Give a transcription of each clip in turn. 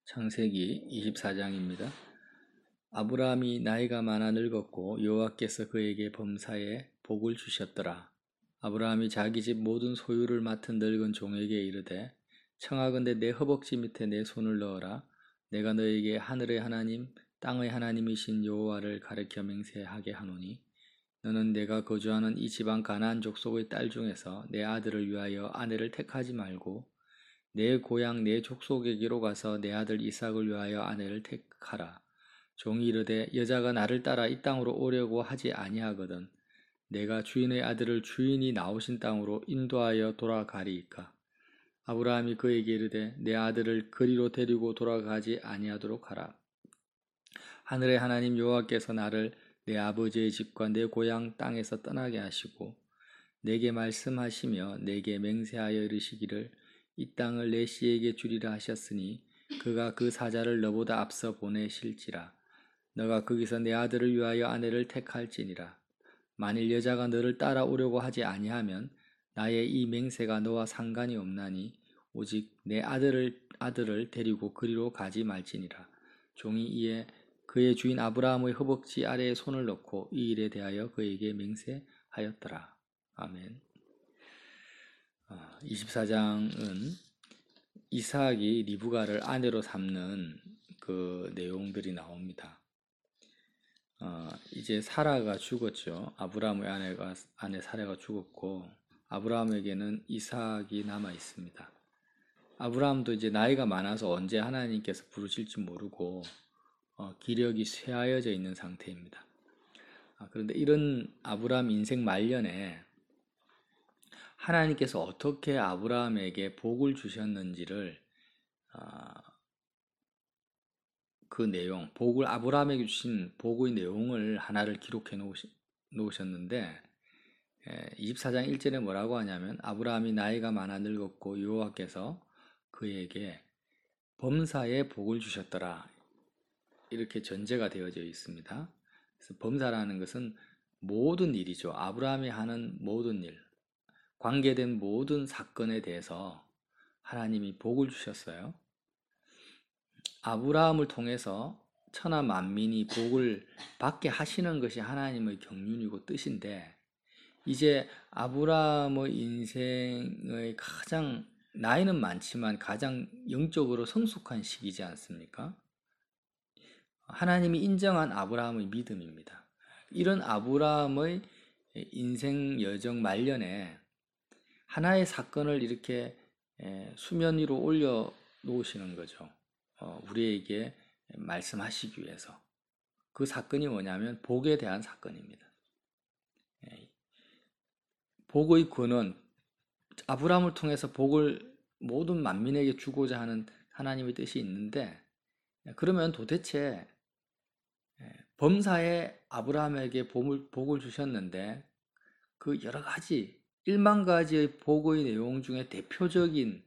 창세기 24장입니다. 아브라함이 나이가 많아 늙었고 여호와께서 그에게 범사에 복을 주셨더라. 아브라함이 자기 집 모든 소유를 맡은 늙은 종에게 이르되 청하건대 내 허벅지 밑에 내 손을 넣어라. 내가 너에게 하늘의 하나님 땅의 하나님이신 여호와를 가르쳐 맹세하게 하노니 너는 내가 거주하는 이 지방 가나안 족속의 딸 중에서 내 아들을 위하여 아내를 택하지 말고 내 고향 내 족속에게로 가서 내 아들 이삭을 위하여 아내를 택하라. 종이 이르되 여자가 나를 따라 이 땅으로 오려고 하지 아니하거든 내가 주인의 아들을 주인이 나오신 땅으로 인도하여 돌아가리이까. 아브라함이 그에게 이르되 내 아들을 그리로 데리고 돌아가지 아니하도록 하라. 하늘의 하나님 여호와께서 나를 내 아버지의 집과 내 고향 땅에서 떠나게 하시고 내게 말씀하시며 내게 맹세하여 이르시기를 이 땅을 내 씨에게 주리라 하셨으니 그가 그 사자를 너보다 앞서 보내실지라. 너가 거기서 내 아들을 위하여 아내를 택할지니라. 만일 여자가 너를 따라오려고 하지 아니하면 나의 이 맹세가 너와 상관이 없나니 오직 내 아들을 데리고 그리로 가지 말지니라. 종이 이에 그의 주인 아브라함의 허벅지 아래에 손을 넣고 이 일에 대하여 그에게 맹세하였더라. 아멘. 24장은 이삭이 리브가를 아내로 삼는 그 내용들이 나옵니다. 이제 사라가 죽었죠. 아브라함의 아내 사라가 죽었고 아브라함에게는 이삭이 남아 있습니다. 아브라함도 이제 나이가 많아서 언제 하나님께서 부르실지 모르고 기력이 쇠하여져 있는 상태입니다. 그런데 이런 아브라함 인생 말년에 하나님께서 어떻게 아브라함에게 복을 주셨는지를 그 내용, 아브라함에게 주신 복의 내용을 하나를 기록해 놓으셨는데 24장 1절에 뭐라고 하냐면 아브라함이 나이가 많아 늙었고 여호와께서 그에게 범사에 복을 주셨더라. 이렇게 전제가 되어져 있습니다. 그래서 범사라는 것은 모든 일이죠. 아브라함이 하는 모든 일, 관계된 모든 사건에 대해서 하나님이 복을 주셨어요. 아브라함을 통해서 천하 만민이 복을 받게 하시는 것이 하나님의 경륜이고 뜻인데 이제 아브라함의 인생의 가장 나이는 많지만 가장 영적으로 성숙한 시기지 않습니까? 하나님이 인정한 아브라함의 믿음입니다. 이런 아브라함의 인생 여정 말년에 하나의 사건을 이렇게 수면 위로 올려 놓으시는 거죠. 우리에게 말씀하시기 위해서. 그 사건이 뭐냐면 복에 대한 사건입니다. 복의 근원, 아브라함을 통해서 복을 모든 만민에게 주고자 하는 하나님의 뜻이 있는데 그러면 도대체 범사에 아브라함에게 복을 주셨는데 그 여러 가지 1만 가지의 복의 내용 중에 대표적인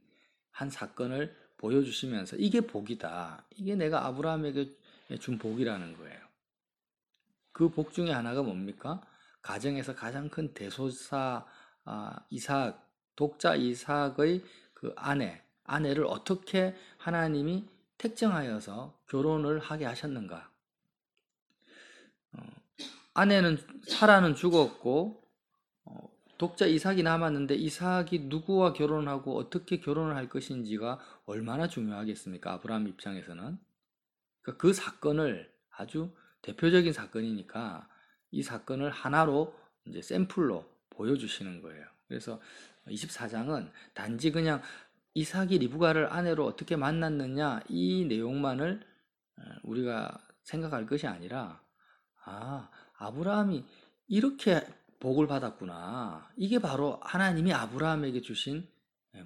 한 사건을 보여주시면서 이게 복이다. 이게 내가 아브라함에게 준 복이라는 거예요. 그 복 중에 하나가 뭡니까? 가정에서 가장 큰 대소사 이삭, 독자 이삭의 그 아내를 어떻게 하나님이 택정하여서 결혼을 하게 하셨는가? 사라는 죽었고 독자 이삭이 남았는데 이삭이 누구와 결혼하고 어떻게 결혼을 할 것인지가 얼마나 중요하겠습니까? 아브라함 입장에서는. 그러니까 그 사건을 아주 대표적인 사건이니까 이 사건을 하나로 이제 샘플로 보여주시는 거예요. 그래서 24장은 단지 그냥 이삭이 리브가를 아내로 어떻게 만났느냐 이 내용만을 우리가 생각할 것이 아니라 아브라함이 이렇게 복을 받았구나. 이게 바로 하나님이 아브라함에게 주신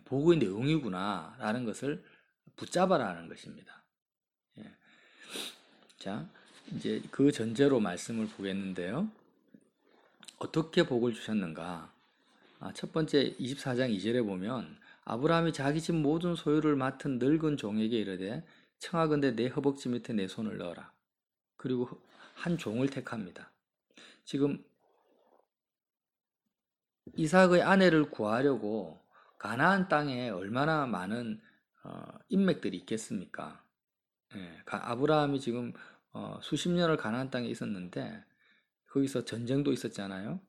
복의 내용이구나 라는 것을 붙잡아라는 것입니다. 자, 이제 그 전제로 말씀을 보겠는데요. 어떻게 복을 주셨는가? 첫 번째 24장 2절에 보면 아브라함이 자기 집 모든 소유를 맡은 늙은 종에게 이르되 청하건대 내 허벅지 밑에 내 손을 넣어라. 그리고 한 종을 택합니다. 지금 이삭의 아내를 구하려고 가나안 땅에 얼마나 많은 인맥들이 있겠습니까? 아브라함이 지금 수십 년을 가나안 땅에 있었는데 거기서 전쟁도 있었잖아요.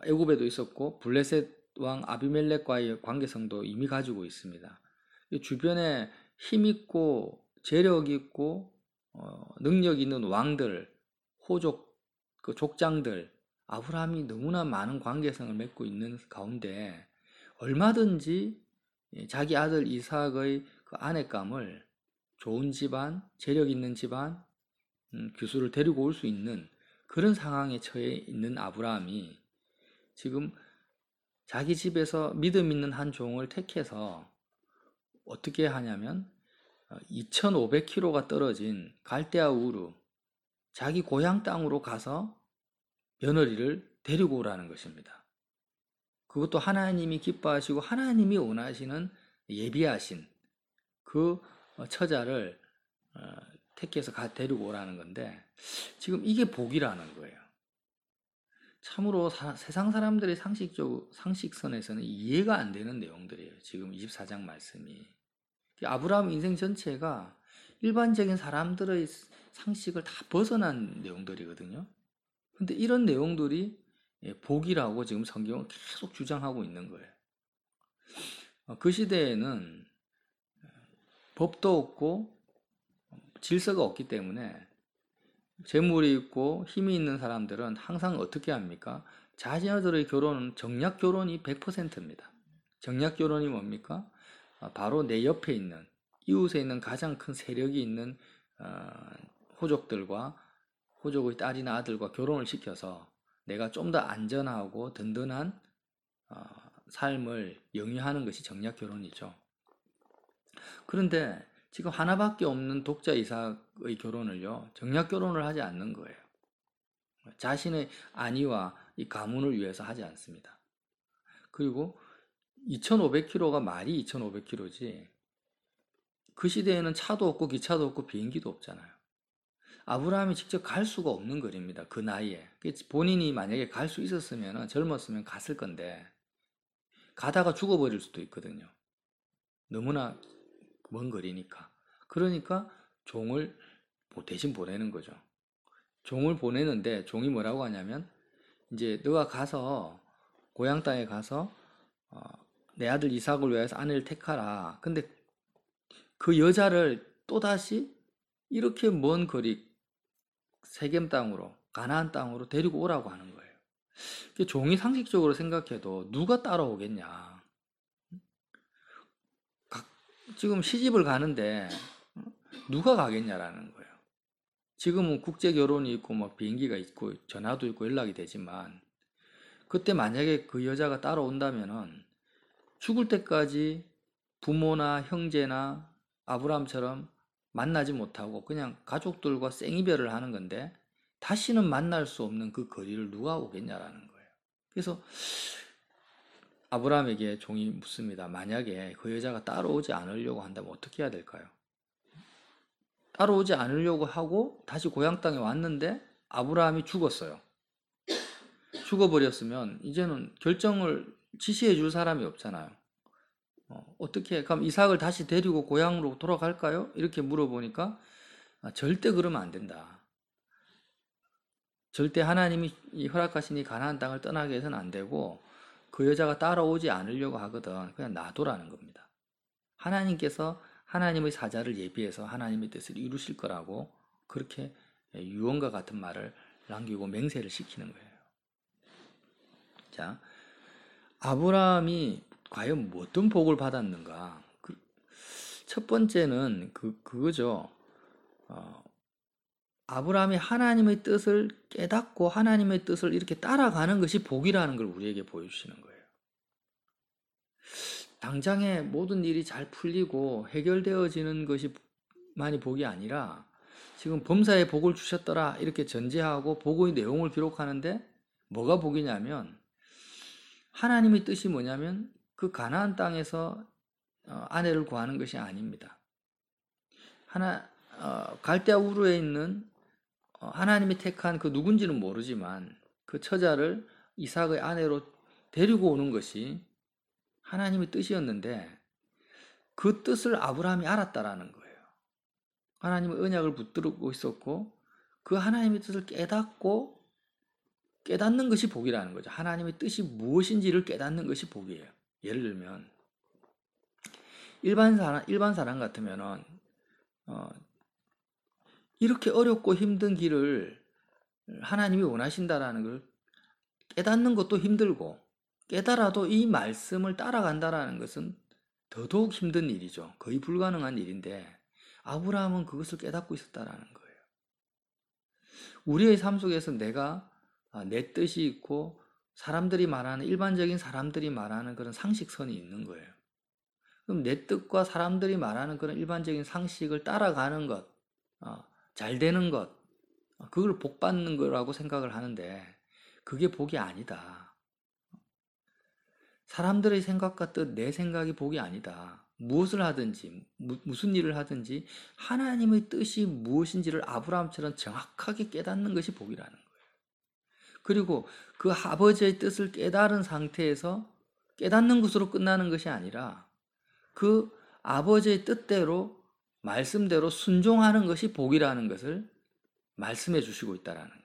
애굽에도 있었고 블레셋 왕 아비멜렉과의 관계성도 이미 가지고 있습니다. 주변에 힘 있고 재력 있고 능력 있는 왕들, 호족, 그 족장들, 아브라함이 너무나 많은 관계성을 맺고 있는 가운데 얼마든지 자기 아들 이삭의 그 아내감을 좋은 집안, 재력 있는 집안, 규수를 데리고 올 수 있는 그런 상황에 처해 있는 아브라함이 지금 자기 집에서 믿음 있는 한 종을 택해서 어떻게 하냐면 2500km가 떨어진 갈대아 우르 자기 고향 땅으로 가서 며느리를 데리고 오라는 것입니다. 그것도 하나님이 기뻐하시고 하나님이 원하시는 예비하신 그 처자를 택해서 데리고 오라는 건데 지금 이게 복이라는 거예요. 참으로 세상 사람들의 상식선에서는 이해가 안 되는 내용들이에요. 지금 24장 말씀이. 아브라함 인생 전체가 일반적인 사람들의 상식을 다 벗어난 내용들이거든요. 근데 이런 내용들이 복이라고 지금 성경은 계속 주장하고 있는 거예요. 그 시대에는 법도 없고 질서가 없기 때문에 재물이 있고 힘이 있는 사람들은 항상 어떻게 합니까? 자녀들의 결혼은 정략 결혼이 100%입니다. 정략 결혼이 뭡니까? 바로 내 옆에 있는 이웃에 있는 가장 큰 세력이 있는 호족들과 호족의 딸이나 아들과 결혼을 시켜서 내가 좀 더 안전하고 든든한 삶을 영위하는 것이 정략 결혼이죠. 그런데 지금 하나밖에 없는 독자 이삭의 결혼을요, 정략 결혼을 하지 않는 거예요. 자신의 안위와 이 가문을 위해서 하지 않습니다. 그리고 2500km가 말이 2500km지 그 시대에는 차도 없고 기차도 없고 비행기도 없잖아요. 아브라함이 직접 갈 수가 없는 거리입니다. 그 나이에. 본인이 만약에 갈 수 있었으면 젊었으면 갔을 건데 가다가 죽어버릴 수도 있거든요. 너무나 먼 거리니까. 그러니까 종을 대신 보내는 거죠. 종을 보내는데 종이 뭐라고 하냐면 이제 너가 가서 고향 땅에 가서 내 아들 이삭을 위해서 아내를 택하라. 근데 그 여자를 또다시 이렇게 먼 거리 세겜 땅으로 가나안 땅으로 데리고 오라고 하는 거예요. 종이 상식적으로 생각해도 누가 따라오겠냐. 지금 시집을 가는데 누가 가겠냐라는 거예요. 지금은 국제 결혼이 있고 뭐 비행기가 있고 전화도 있고 연락이 되지만 그때 만약에 그 여자가 따라온다면은 죽을 때까지 부모나 형제나 아브라함처럼 만나지 못하고 그냥 가족들과 생이별을 하는 건데 다시는 만날 수 없는 그 거리를 누가 오겠냐라는 거예요. 그래서 아브라함에게 종이 묻습니다. 만약에 그 여자가 따라오지 않으려고 한다면 어떻게 해야 될까요? 따라오지 않으려고 하고 다시 고향 땅에 왔는데 아브라함이 죽었어요. 죽어버렸으면 이제는 결정을 지시해 줄 사람이 없잖아요. 어떻게, 그럼 이삭을 다시 데리고 고향으로 돌아갈까요? 이렇게 물어보니까 절대 그러면 안 된다. 절대 하나님이 허락하신 이 가나안 땅을 떠나게 해서는 안 되고 그 여자가 따라오지 않으려고 하거든 그냥 놔두라는 겁니다. 하나님께서 하나님의 사자를 예비해서 하나님의 뜻을 이루실 거라고 그렇게 유언과 같은 말을 남기고 맹세를 시키는 거예요. 자, 아브라함이 과연 어떤 복을 받았는가? 첫 번째는 그거죠. 아브라함이 하나님의 뜻을 깨닫고 하나님의 뜻을 이렇게 따라가는 것이 복이라는 걸 우리에게 보여주시는 거예요. 당장에 모든 일이 잘 풀리고 해결되어지는 것이 많이 복이 아니라 지금 범사에 복을 주셨더라 이렇게 전제하고 복의 내용을 기록하는데 뭐가 복이냐면 하나님의 뜻이 뭐냐면 그 가나안 땅에서 아내를 구하는 것이 아닙니다. 갈대아 우르에 있는 하나님이 택한 그 누군지는 모르지만 그 처자를 이삭의 아내로 데리고 오는 것이 하나님의 뜻이었는데 그 뜻을 아브라함이 알았다라는 거예요. 하나님의 언약을 붙들고 있었고 그 하나님의 뜻을 깨닫고 깨닫는 것이 복이라는 거죠. 하나님의 뜻이 무엇인지를 깨닫는 것이 복이에요. 예를 들면 일반 사람 같으면은 이렇게 어렵고 힘든 길을 하나님이 원하신다라는 걸 깨닫는 것도 힘들고 깨달아도 이 말씀을 따라간다라는 것은 더더욱 힘든 일이죠. 거의 불가능한 일인데 아브라함은 그것을 깨닫고 있었다라는 거예요. 우리의 삶 속에서 내가 내 뜻이 있고 사람들이 말하는 일반적인 사람들이 말하는 그런 상식선이 있는 거예요. 그럼 내 뜻과 사람들이 말하는 그런 일반적인 상식을 따라가는 것, 잘 되는 것, 그걸 복 받는 거라고 생각을 하는데 그게 복이 아니다. 사람들의 생각과 뜻, 내 생각이 복이 아니다. 무엇을 하든지 무슨 일을 하든지 하나님의 뜻이 무엇인지를 아브라함처럼 정확하게 깨닫는 것이 복이라는 거예요. 그리고 그 아버지의 뜻을 깨달은 상태에서 깨닫는 것으로 끝나는 것이 아니라 그 아버지의 뜻대로 말씀대로 순종하는 것이 복이라는 것을 말씀해 주시고 있다라는 거예요.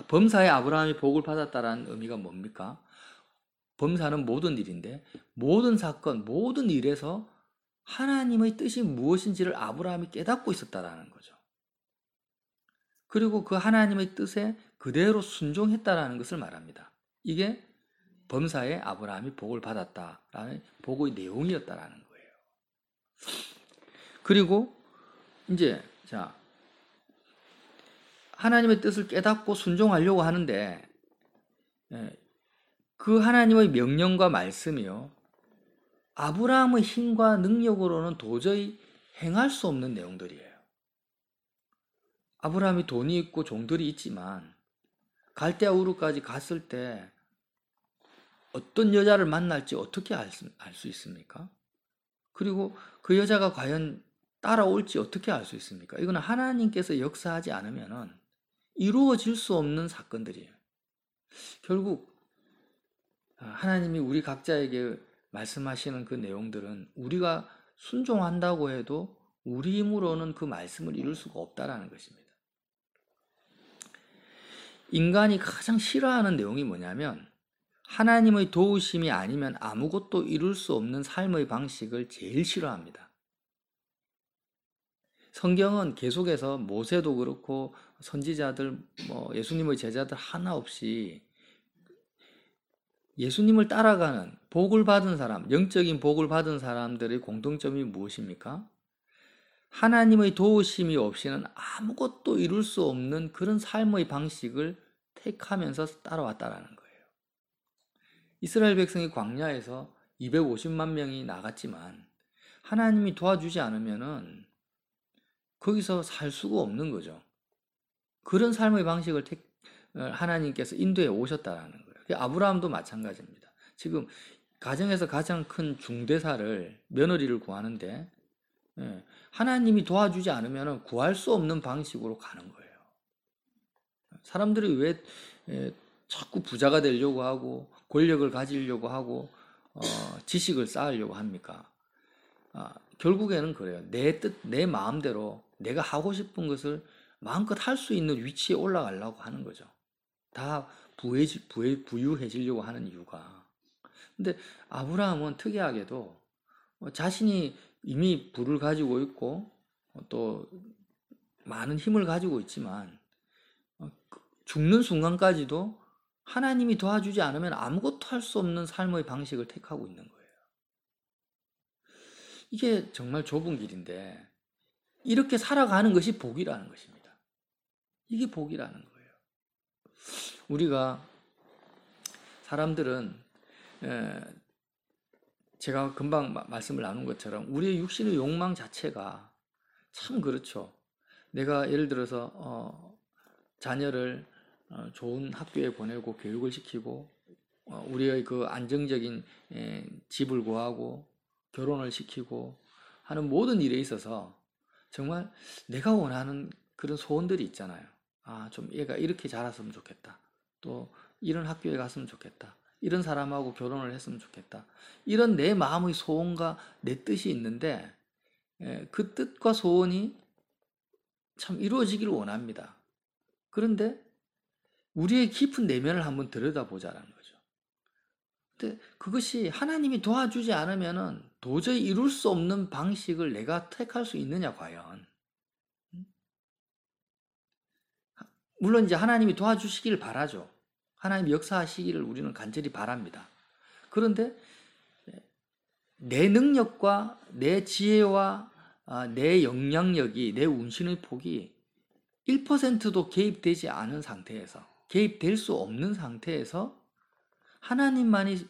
범사에 아브라함이 복을 받았다라는 의미가 뭡니까? 범사는 모든 일인데 모든 사건, 모든 일에서 하나님의 뜻이 무엇인지를 아브라함이 깨닫고 있었다라는 거죠. 그리고 그 하나님의 뜻에 그대로 순종했다라는 것을 말합니다. 이게 범사에 아브라함이 복을 받았다라는 복의 내용이었다라는 거예요. 그리고 이제 하나님의 뜻을 깨닫고 순종하려고 하는데 그 하나님의 명령과 말씀이요 아브라함의 힘과 능력으로는 도저히 행할 수 없는 내용들이에요. 아브라함이 돈이 있고 종들이 있지만 갈대아 우르까지 갔을 때 어떤 여자를 만날지 어떻게 알 수 있습니까? 그리고 그 여자가 과연 따라올지 어떻게 알 수 있습니까? 이거는 하나님께서 역사하지 않으면 이루어질 수 없는 사건들이에요. 결국 하나님이 우리 각자에게 말씀하시는 그 내용들은 우리가 순종한다고 해도 우리 힘으로는 그 말씀을 이룰 수가 없다라는 것입니다. 인간이 가장 싫어하는 내용이 뭐냐면 하나님의 도우심이 아니면 아무것도 이룰 수 없는 삶의 방식을 제일 싫어합니다. 성경은 계속해서 모세도 그렇고 선지자들, 예수님의 제자들 하나 없이 예수님을 따라가는 복을 받은 사람, 영적인 복을 받은 사람들의 공통점이 무엇입니까? 하나님의 도우심이 없이는 아무것도 이룰 수 없는 그런 삶의 방식을 택하면서 따라왔다라는 거예요. 이스라엘 백성이 광야에서 250만 명이 나갔지만 하나님이 도와주지 않으면은 거기서 살 수가 없는 거죠. 그런 삶의 방식을 하나님께서 인도해 오셨다라는 거예요. 아브라함도 마찬가지입니다. 지금 가정에서 가장 큰 중대사를 며느리를 구하는데 하나님이 도와주지 않으면 구할 수 없는 방식으로 가는 거예요. 사람들이 왜 자꾸 부자가 되려고 하고 권력을 가지려고 하고 지식을 쌓으려고 합니까? 결국에는 그래요. 내 뜻, 내 마음대로 내가 하고 싶은 것을 마음껏 할 수 있는 위치에 올라가려고 하는 거죠. 다 부유해지려고 하는 이유가. 근데 아브라함은 특이하게도 자신이 이미 부를 가지고 있고 또 많은 힘을 가지고 있지만 죽는 순간까지도 하나님이 도와주지 않으면 아무것도 할 수 없는 삶의 방식을 택하고 있는 거예요. 이게 정말 좁은 길인데 이렇게 살아가는 것이 복이라는 것입니다. 이게 복이라는 거예요. 우리가 사람들은 제가 금방 말씀을 나눈 것처럼 우리의 육신의 욕망 자체가 참 그렇죠. 내가 예를 들어서 자녀를 좋은 학교에 보내고 교육을 시키고 우리의 그 안정적인 집을 구하고 결혼을 시키고 하는 모든 일에 있어서 정말 내가 원하는 그런 소원들이 있잖아요. 좀 얘가 이렇게 자랐으면 좋겠다. 또 이런 학교에 갔으면 좋겠다. 이런 사람하고 결혼을 했으면 좋겠다. 이런 내 마음의 소원과 내 뜻이 있는데 그 뜻과 소원이 참 이루어지기를 원합니다. 그런데 우리의 깊은 내면을 한번 들여다보자라는 거죠. 근데 그것이 하나님이 도와주지 않으면은 도저히 이룰 수 없는 방식을 내가 택할 수 있느냐, 과연. 물론 이제 하나님이 도와주시기를 바라죠. 하나님 역사하시기를 우리는 간절히 바랍니다. 그런데 내 능력과 내 지혜와 내 영향력이, 내 운신의 폭이 1%도 개입되지 않은 상태에서, 개입될 수 없는 상태에서 하나님만이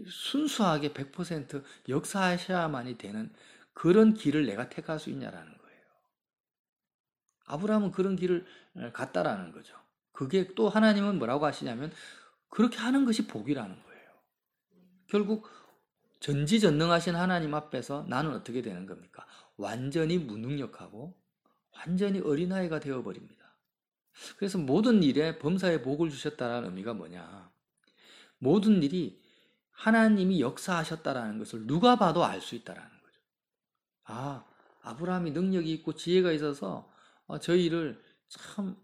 순수하게 100% 역사하셔야만이 되는 그런 길을 내가 택할 수 있냐라는 거예요. 아브라함은 그런 길을 갔다라는 거죠. 그게 또 하나님은 뭐라고 하시냐면 그렇게 하는 것이 복이라는 거예요. 결국 전지전능하신 하나님 앞에서 나는 어떻게 되는 겁니까? 완전히 무능력하고 완전히 어린아이가 되어버립니다. 그래서 모든 일에 범사에 복을 주셨다는 의미가 뭐냐? 모든 일이 하나님이 역사하셨다라는 것을 누가 봐도 알 수 있다라는 거죠. 아, 아브라함이 능력이 있고 지혜가 있어서 저 일을 참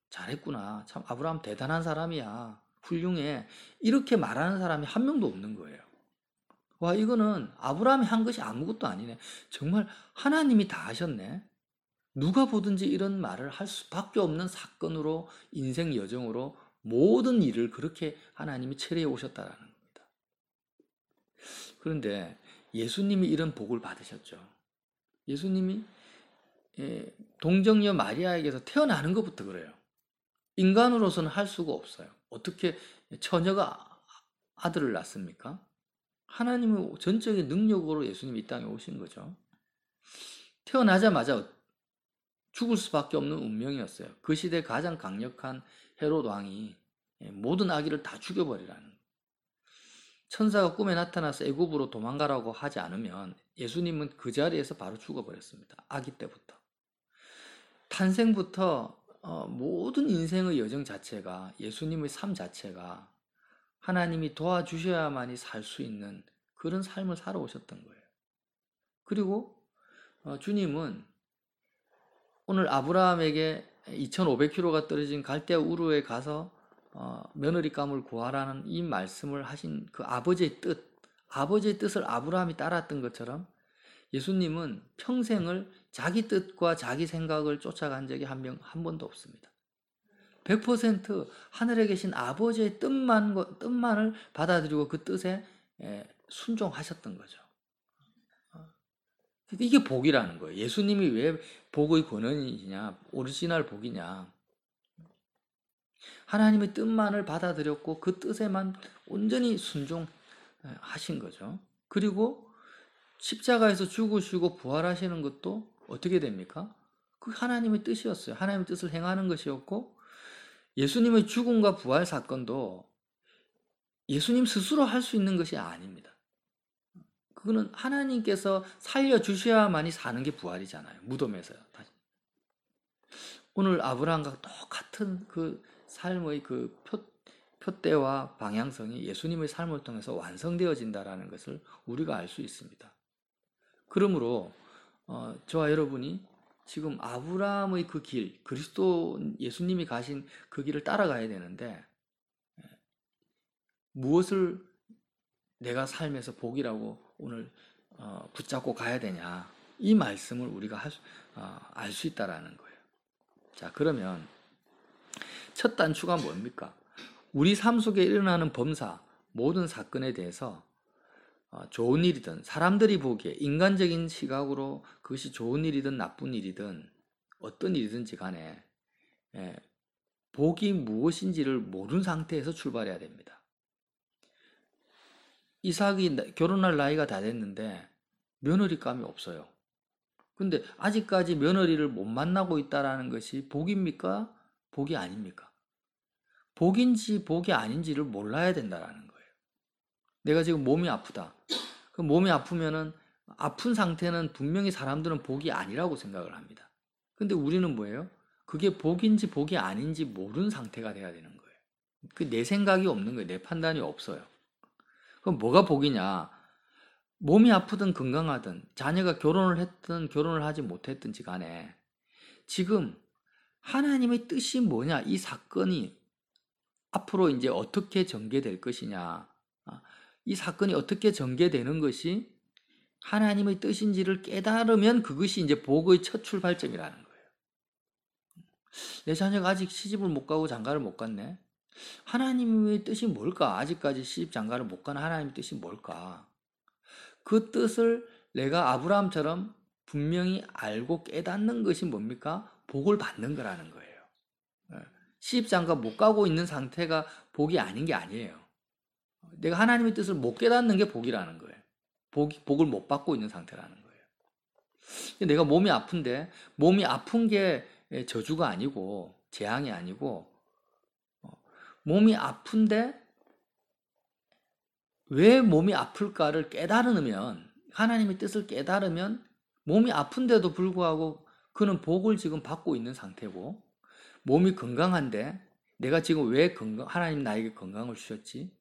잘했구나. 참 아브라함 대단한 사람이야. 훌륭해. 이렇게 말하는 사람이 한 명도 없는 거예요. 와, 이거는 아브라함이 한 것이 아무것도 아니네. 정말 하나님이 다 하셨네. 누가 보든지 이런 말을 할 수밖에 없는 사건으로, 인생 여정으로 모든 일을 그렇게 하나님이 처리해 오셨다라는 겁니다. 그런데 예수님이 이런 복을 받으셨죠. 예수님이 동정녀 마리아에게서 태어나는 것부터 그래요. 인간으로서는 할 수가 없어요. 어떻게 처녀가 아들을 낳습니까? 하나님의 전적인 능력으로 예수님이 이 땅에 오신 거죠. 태어나자마자 죽을 수밖에 없는 운명이었어요. 그 시대 가장 강력한 헤롯 왕이 모든 아기를 다 죽여버리라는. 천사가 꿈에 나타나서 애굽으로 도망가라고 하지 않으면 예수님은 그 자리에서 바로 죽어버렸습니다. 아기 때부터. 탄생부터 모든 인생의 여정 자체가, 예수님의 삶 자체가 하나님이 도와주셔야만이 살 수 있는 그런 삶을 살아오셨던 거예요. 그리고 주님은 오늘 아브라함에게 2500km가 떨어진 갈대아 우르에 가서 며느리감을 구하라는 이 말씀을 하신 그 아버지의 뜻을 아브라함이 따랐던 것처럼 예수님은 평생을 자기 뜻과 자기 생각을 쫓아간 적이 한 번도 없습니다. 100% 하늘에 계신 아버지의 뜻만을 받아들이고 그 뜻에 순종하셨던 거죠. 이게 복이라는 거예요. 예수님이 왜 복의 권원이냐, 오리지널 복이냐. 하나님의 뜻만을 받아들였고 그 뜻에만 온전히 순종하신 거죠. 그리고 십자가에서 죽으시고 부활하시는 것도 어떻게 됩니까? 그 하나님의 뜻이었어요. 하나님의 뜻을 행하는 것이었고, 예수님의 죽음과 부활 사건도 예수님 스스로 할 수 있는 것이 아닙니다. 그거는 하나님께서 살려주셔야만이 사는 게 부활이잖아요. 무덤에서요. 오늘 아브라함과 똑같은 그 삶의 그 표대와 방향성이 예수님의 삶을 통해서 완성되어진다라는 것을 우리가 알 수 있습니다. 그러므로 저와 여러분이 지금 아브라함의 그 길, 그리스도 예수님이 가신 그 길을 따라가야 되는데 무엇을 내가 삶에서 복이라고 오늘 붙잡고 가야 되냐, 이 말씀을 우리가 알 수 있다라는 거예요. 자, 그러면 첫 단추가 뭡니까? 우리 삶 속에 일어나는 범사, 모든 사건에 대해서 좋은 일이든 사람들이 보기에 인간적인 시각으로 그것이 좋은 일이든 나쁜 일이든 어떤 일이든지 간에 복이 무엇인지를 모르는 상태에서 출발해야 됩니다. 이삭이 결혼할 나이가 다 됐는데 며느리감이 없어요. 근데 아직까지 며느리를 못 만나고 있다는 것이 복입니까? 복이 아닙니까? 복인지 복이 아닌지를 몰라야 된다는 거예요. 내가 지금 몸이 아프다. 그 몸이 아프면은 아픈 상태는 분명히 사람들은 복이 아니라고 생각을 합니다. 근데 우리는 뭐예요? 그게 복인지 복이 아닌지 모르는 상태가 돼야 되는 거예요. 그 내 생각이 없는 거예요. 내 판단이 없어요. 그럼 뭐가 복이냐? 몸이 아프든 건강하든 자녀가 결혼을 했든 결혼을 하지 못했든지 간에 지금 하나님의 뜻이 뭐냐, 이 사건이 앞으로 이제 어떻게 전개될 것이냐, 이 사건이 어떻게 전개되는 것이 하나님의 뜻인지를 깨달으면 그것이 이제 복의 첫 출발점이라는 거예요. 내 자녀가 아직 시집을 못 가고 장가를 못 갔네. 하나님의 뜻이 뭘까? 아직까지 시집 장가를 못 가는 하나님의 뜻이 뭘까? 그 뜻을 내가 아브라함처럼 분명히 알고 깨닫는 것이 뭡니까? 복을 받는 거라는 거예요. 시집 장가 못 가고 있는 상태가 복이 아닌 게 아니에요. 내가 하나님의 뜻을 못 깨닫는 게 복이라는 거예요. 복을 못 받고 있는 상태라는 거예요. 내가 몸이 아픈데, 몸이 아픈 게 저주가 아니고 재앙이 아니고, 몸이 아픈데 왜 몸이 아플까를 깨달으면, 하나님의 뜻을 깨달으면 몸이 아픈데도 불구하고 그는 복을 지금 받고 있는 상태고, 몸이 건강한데 내가 지금 왜 하나님 나에게 건강을 주셨지?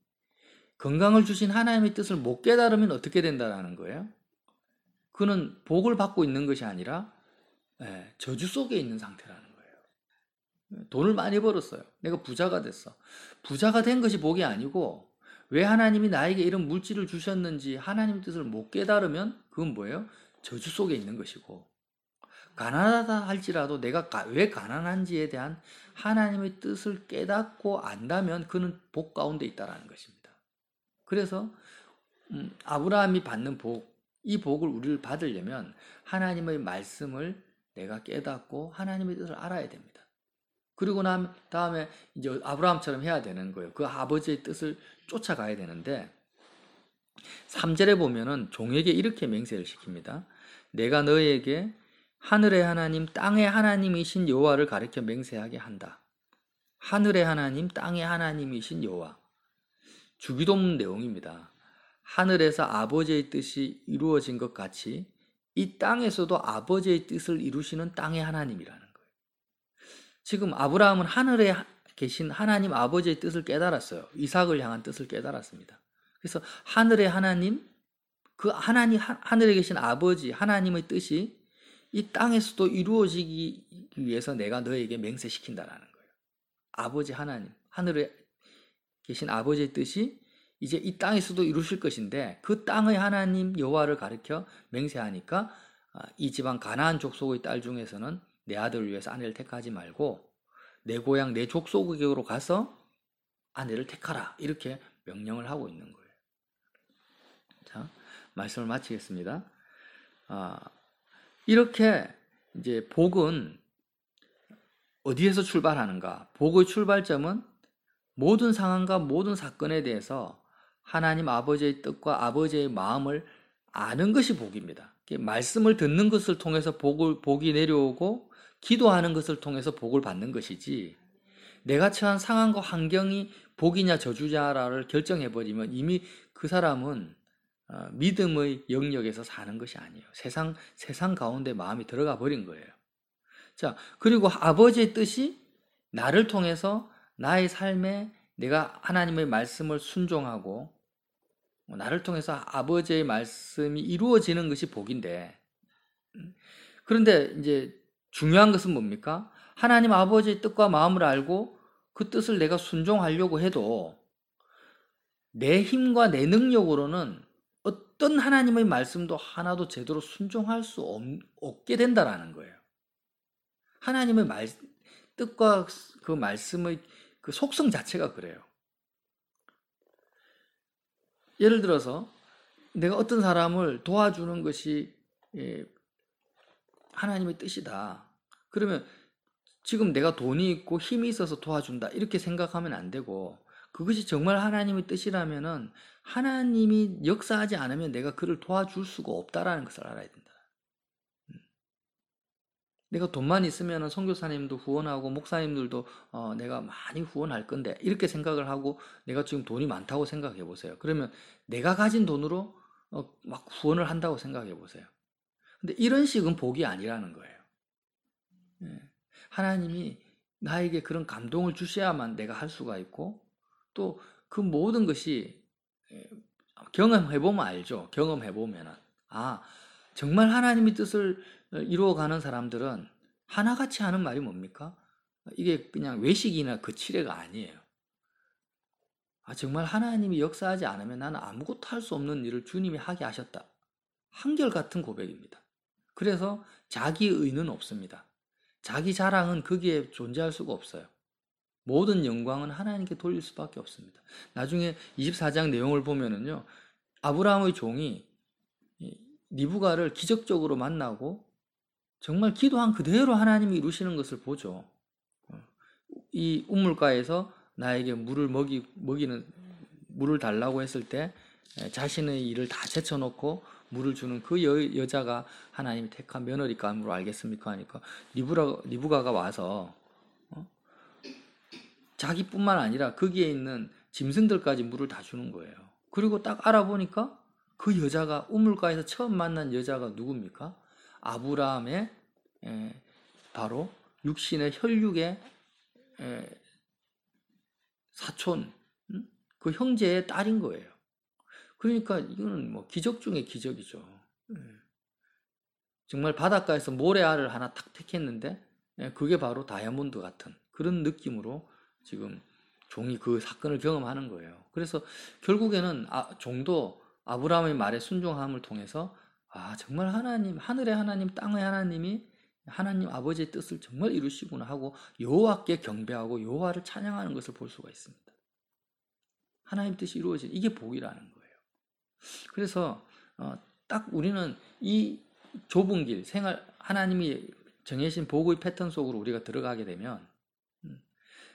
건강을 주신 하나님의 뜻을 못 깨달으면 어떻게 된다라는 거예요? 그는 복을 받고 있는 것이 아니라 저주 속에 있는 상태라는 거예요. 돈을 많이 벌었어요. 내가 부자가 됐어. 부자가 된 것이 복이 아니고, 왜 하나님이 나에게 이런 물질을 주셨는지 하나님의 뜻을 못 깨달으면 그건 뭐예요? 저주 속에 있는 것이고, 가난하다 할지라도 내가 왜 가난한지에 대한 하나님의 뜻을 깨닫고 안다면 그는 복 가운데 있다라는 것입니다. 그래서 아브라함이 받는 복, 이 복을 우리를 받으려면 하나님의 말씀을 내가 깨닫고 하나님의 뜻을 알아야 됩니다. 그리고 난 다음에 이제 아브라함처럼 해야 되는 거예요. 그 아버지의 뜻을 쫓아가야 되는데, 3절에 보면은 종에게 이렇게 맹세를 시킵니다. 내가 너에게 하늘의 하나님, 땅의 하나님이신 여호와를 가리켜 맹세하게 한다. 하늘의 하나님, 땅의 하나님이신 여호와. 주기도문 내용입니다. 하늘에서 아버지의 뜻이 이루어진 것 같이 이 땅에서도 아버지의 뜻을 이루시는 땅의 하나님이라는 거예요. 지금 아브라함은 하늘에 계신 하나님 아버지의 뜻을 깨달았어요. 이삭을 향한 뜻을 깨달았습니다. 그래서 하늘의 하나님, 그 하나님, 하늘에 계신 아버지 하나님의 뜻이 이 땅에서도 이루어지기 위해서 내가 너에게 맹세시킨다라는 거예요. 아버지 하나님, 하늘에 계신 아버지의 뜻이 이제 이 땅에서도 이루실 것인데, 그 땅의 하나님 여호와를 가리켜 맹세하니까 이 집안 가나안 족속의 딸 중에서는 내 아들을 위해서 아내를 택하지 말고 내 고향 내 족속에게로 가서 아내를 택하라, 이렇게 명령을 하고 있는 거예요. 자, 말씀을 마치겠습니다. 이렇게 이제 복은 어디에서 출발하는가? 복의 출발점은 모든 상황과 모든 사건에 대해서 하나님 아버지의 뜻과 아버지의 마음을 아는 것이 복입니다. 말씀을 듣는 것을 통해서 복이 내려오고, 기도하는 것을 통해서 복을 받는 것이지, 내가 처한 상황과 환경이 복이냐 저주냐를 결정해버리면 이미 그 사람은 믿음의 영역에서 사는 것이 아니에요. 세상 가운데 마음이 들어가 버린 거예요. 자, 그리고 아버지의 뜻이 나를 통해서 나의 삶에 내가 하나님의 말씀을 순종하고 나를 통해서 아버지의 말씀이 이루어지는 것이 복인데, 그런데 이제 중요한 것은 뭡니까? 하나님 아버지의 뜻과 마음을 알고 그 뜻을 내가 순종하려고 해도 내 힘과 내 능력으로는 어떤 하나님의 말씀도 하나도 제대로 순종할 수 없게 된다라는 거예요. 하나님의 뜻과 그 말씀의 그 속성 자체가 그래요. 예를 들어서 내가 어떤 사람을 도와주는 것이 하나님의 뜻이다. 그러면 지금 내가 돈이 있고 힘이 있어서 도와준다, 이렇게 생각하면 안 되고, 그것이 정말 하나님의 뜻이라면은 하나님이 역사하지 않으면 내가 그를 도와줄 수가 없다라는 것을 알아야 된다. 내가 돈만 있으면 선교사님도 후원하고 목사님들도 내가 많이 후원할 건데, 이렇게 생각을 하고 내가 지금 돈이 많다고 생각해 보세요. 그러면 내가 가진 돈으로 막 후원을 한다고 생각해 보세요. 근데 이런 식은 복이 아니라는 거예요. 하나님이 나에게 그런 감동을 주셔야만 내가 할 수가 있고, 또 그 모든 것이 경험해보면 알죠. 경험해보면은 정말 하나님의 뜻을 이루어가는 사람들은 하나같이 하는 말이 뭡니까? 이게 그냥 외식이나 거칠애가 아니에요. 정말 하나님이 역사하지 않으면 나는 아무것도 할 수 없는 일을 주님이 하게 하셨다. 한결같은 고백입니다. 그래서 자기 의는 없습니다. 자기 자랑은 거기에 존재할 수가 없어요. 모든 영광은 하나님께 돌릴 수밖에 없습니다. 나중에 24장 내용을 보면은요, 아브라함의 종이 리브가를 기적적으로 만나고 정말 기도한 그대로 하나님이 이루시는 것을 보죠. 이 우물가에서 나에게 먹이는 물을 달라고 했을 때 자신의 일을 다 제쳐놓고 물을 주는 그 여자가 하나님이 택한 며느리가 함으로 알겠습니까? 하니까 리브가가 와서 자기뿐만 아니라 거기에 있는 짐승들까지 물을 다 주는 거예요. 그리고 딱 알아보니까 그 여자가 우물가에서 처음 만난 여자가 누굽니까? 아브라함의 바로 육신의 혈육의 사촌, 그 형제의 딸인 거예요. 그러니까 이거는 뭐 기적 중에 기적이죠. 정말 바닷가에서 모래알을 하나 탁 택했는데 그게 바로 다이아몬드 같은 그런 느낌으로 지금 종이 그 사건을 경험하는 거예요. 그래서 결국에는 종도 아브라함의 말에 순종함을 통해서 정말 하나님, 하늘의 하나님, 땅의 하나님이 하나님 아버지의 뜻을 정말 이루시구나 하고 여호와께 경배하고 여호와를 찬양하는 것을 볼 수가 있습니다. 하나님 뜻이 이루어진 이게 복이라는 거예요. 그래서 딱 우리는 이 좁은 길, 하나님이 정해진 복의 패턴 속으로 우리가 들어가게 되면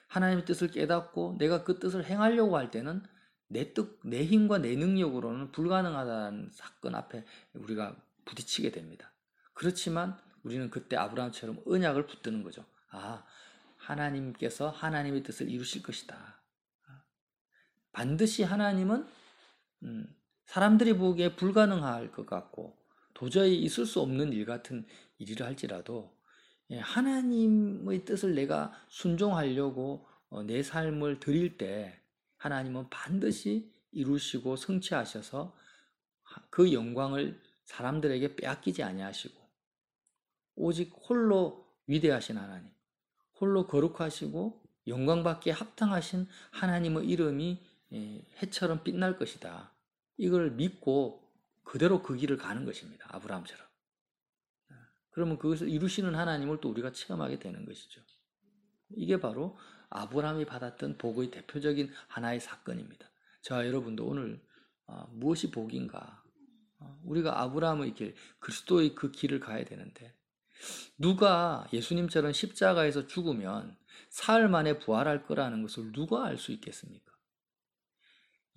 하나님의 뜻을 깨닫고 내가 그 뜻을 행하려고 할 때는 내 힘과 내 능력으로는 불가능하다는 사건 앞에 우리가 부딪히게 됩니다. 그렇지만 우리는 그때 아브라함처럼 언약을 붙드는 거죠. 하나님께서 하나님의 뜻을 이루실 것이다. 반드시 하나님은 사람들이 보기에 불가능할 것 같고 도저히 있을 수 없는 일 같은 일이라 할지라도 하나님의 뜻을 내가 순종하려고 내 삶을 드릴 때 하나님은 반드시 이루시고 성취하셔서 그 영광을 사람들에게 빼앗기지 아니하시고 오직 홀로 위대하신 하나님, 홀로 거룩하시고 영광받기에 합당하신 하나님의 이름이 해처럼 빛날 것이다. 이걸 믿고 그대로 그 길을 가는 것입니다. 아브라함처럼. 그러면 그것을 이루시는 하나님을 또 우리가 체험하게 되는 것이죠. 이게 바로 아브라함이 받았던 복의 대표적인 하나의 사건입니다. 자, 여러분도 오늘 무엇이 복인가? 우리가 아브라함의 길, 그리스도의 그 길을 가야 되는데 누가 예수님처럼 십자가에서 죽으면 사흘 만에 부활할 거라는 것을 누가 알 수 있겠습니까?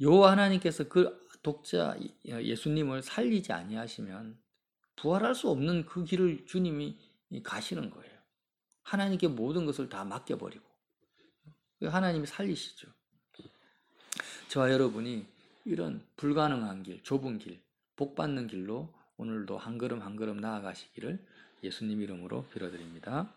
여호와 하나님께서 그 독자 예수님을 살리지 아니하시면 부활할 수 없는 그 길을 주님이 가시는 거예요. 하나님께 모든 것을 다 맡겨버리고 하나님이 살리시죠. 저와 여러분이 이런 불가능한 길, 좁은 길, 복받는 길로 오늘도 한 걸음 한 걸음 나아가시기를 예수님 이름으로 빌어드립니다.